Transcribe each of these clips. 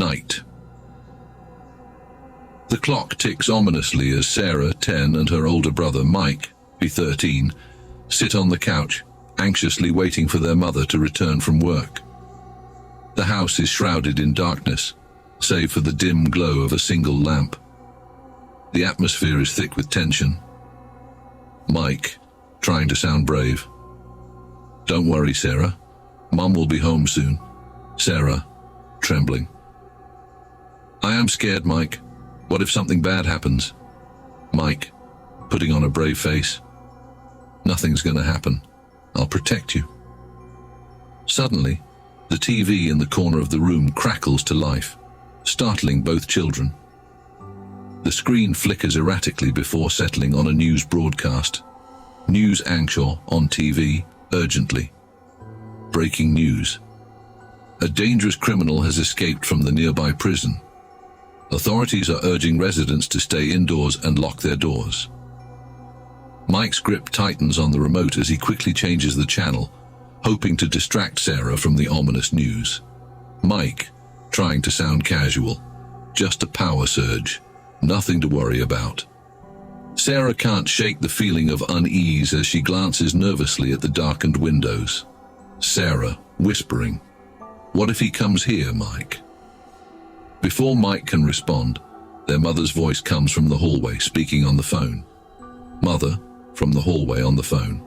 Night. The clock ticks ominously as Sarah, 10, and her older brother, Mike, 13, sit on the couch, anxiously waiting for their mother to return from work. The house is shrouded in darkness, save for the dim glow of a single lamp. The atmosphere is thick with tension. Mike, trying to sound brave. "Don't worry, Sarah. Mom will be home soon." Sarah, trembling. "I am scared, Mike. What if something bad happens?" Mike, putting on a brave face. "Nothing's gonna happen. I'll protect you." Suddenly, the TV in the corner of the room crackles to life, startling both children. The screen flickers erratically before settling on a news broadcast. News anchor on TV, urgently. Breaking news. A dangerous criminal has escaped from the nearby prison. Authorities are urging residents to stay indoors and lock their doors. Mike's grip tightens on the remote as he quickly changes the channel, hoping to distract Sarah from the ominous news. Mike, trying to sound casual. "Just a power surge. Nothing to worry about." Sarah can't shake the feeling of unease as she glances nervously at the darkened windows. Sarah, whispering, "What if he comes here, Mike?" Before Mike can respond, their mother's voice comes from the hallway, speaking on the phone. "Mother," from the hallway on the phone.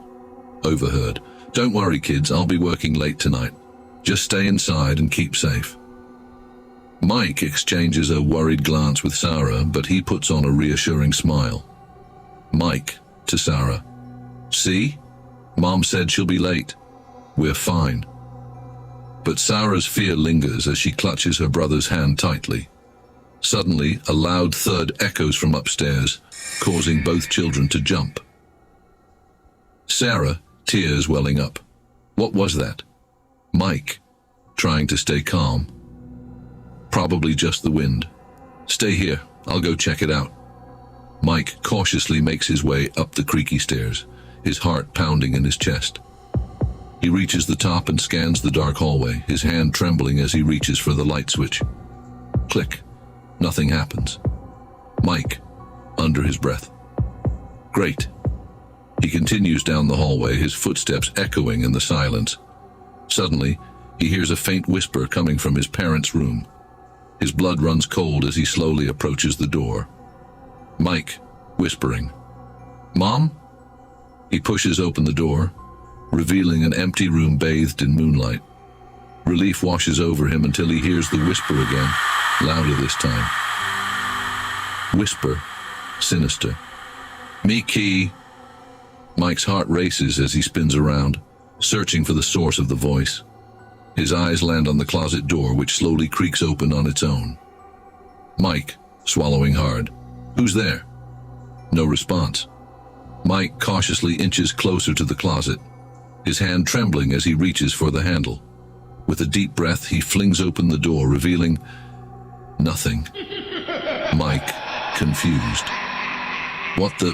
Overheard, "Don't worry, kids, I'll be working late tonight. Just stay inside and keep safe." Mike exchanges a worried glance with Sarah, but he puts on a reassuring smile. Mike, to Sarah, "See? Mom said she'll be late. We're fine." But Sarah's fear lingers as she clutches her brother's hand tightly. Suddenly, a loud thud echoes from upstairs, causing both children to jump. Sarah, tears welling up. What was that? Mike, trying to stay calm. "Probably just the wind. Stay here, I'll go check it out." Mike cautiously makes his way up the creaky stairs, his heart pounding in his chest. He reaches the top and scans the dark hallway, his hand trembling as he reaches for the light switch. Click. Nothing happens. Mike, under his breath. Great. He continues down the hallway, his footsteps echoing in the silence. Suddenly, he hears a faint whisper coming from his parents' room. His blood runs cold as he slowly approaches the door. Mike, whispering, "Mom?" He pushes open the door, revealing an empty room bathed in moonlight. Relief washes over him until he hears the whisper again, louder this time. Whisper, sinister. "Mickey." Mike's heart races as he spins around, searching for the source of the voice. His eyes land on the closet door, which slowly creaks open on its own. Mike, swallowing hard. "Who's there?" No response. Mike cautiously inches closer to the closet, his hand trembling as he reaches for the handle. With a deep breath, he flings open the door, revealing nothing. Mike, confused. What the...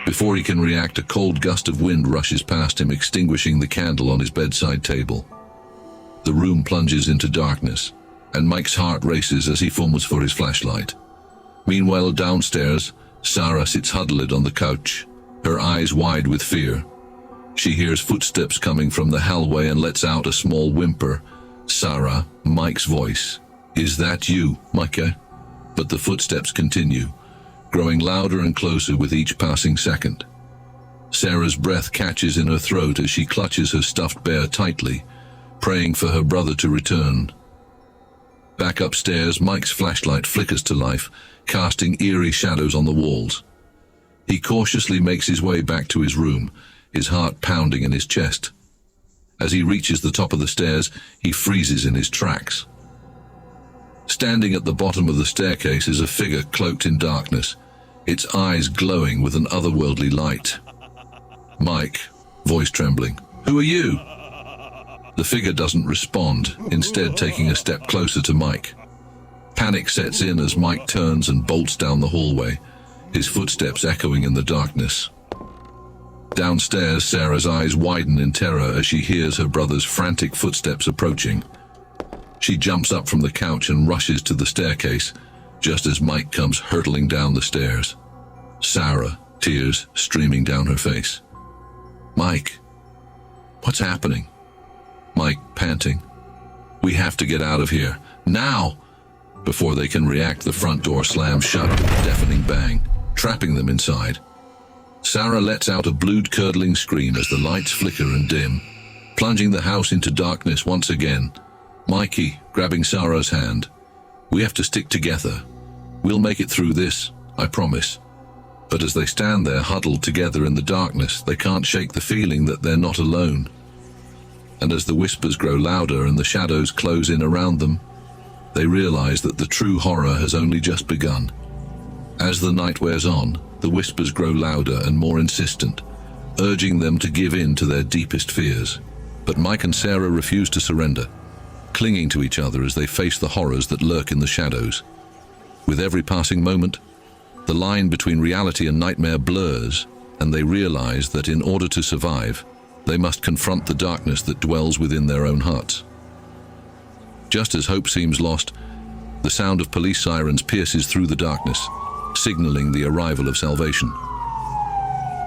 Before he can react, a cold gust of wind rushes past him, extinguishing the candle on his bedside table. The room plunges into darkness, and Mike's heart races as he fumbles for his flashlight. Meanwhile, downstairs, Sarah sits huddled on the couch, her eyes wide with fear. She hears footsteps coming from the hallway and lets out a small whimper. Sarah, Mike's voice. "Is that you, Micah?" But the footsteps continue, growing louder and closer with each passing second. Sarah's breath catches in her throat as she clutches her stuffed bear tightly, praying for her brother to return. Back upstairs, Mike's flashlight flickers to life, casting eerie shadows on the walls. He cautiously makes his way back to his room, his heart pounding in his chest. As he reaches the top of the stairs, he freezes in his tracks. Standing at the bottom of the staircase is a figure cloaked in darkness, its eyes glowing with an otherworldly light. Mike, voice trembling, "Who are you?" The figure doesn't respond, instead taking a step closer to Mike. Panic sets in as Mike turns and bolts down the hallway, his footsteps echoing in the darkness. Downstairs, Sarah's eyes widen in terror as she hears her brother's frantic footsteps approaching. She jumps up from the couch and rushes to the staircase, just as Mike comes hurtling down the stairs. Sarah, tears streaming down her face. "Mike, what's happening?" Mike, panting. "We have to get out of here, now!" Before they can react, the front door slams shut with a deafening bang, trapping them inside. Sarah lets out a blood-curdling scream as the lights flicker and dim, plunging the house into darkness once again. Mikey, grabbing Sarah's hand. "We have to stick together. We'll make it through this, I promise." But as they stand there huddled together in the darkness, they can't shake the feeling that they're not alone. And as the whispers grow louder and the shadows close in around them, they realize that the true horror has only just begun. As the night wears on, the whispers grow louder and more insistent, urging them to give in to their deepest fears. But Mike and Sarah refuse to surrender, clinging to each other as they face the horrors that lurk in the shadows. With every passing moment, the line between reality and nightmare blurs, and they realize that in order to survive, they must confront the darkness that dwells within their own hearts. Just as hope seems lost, the sound of police sirens pierces through the darkness, signaling the arrival of salvation.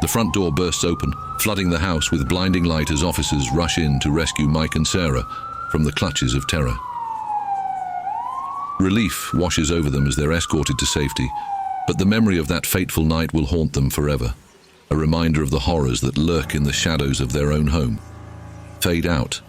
The front door bursts open, flooding the house with blinding light as officers rush in to rescue Mike and Sarah from the clutches of terror. Relief washes over them as they're escorted to safety, but the memory of that fateful night will haunt them forever, a reminder of the horrors that lurk in the shadows of their own home. Fade out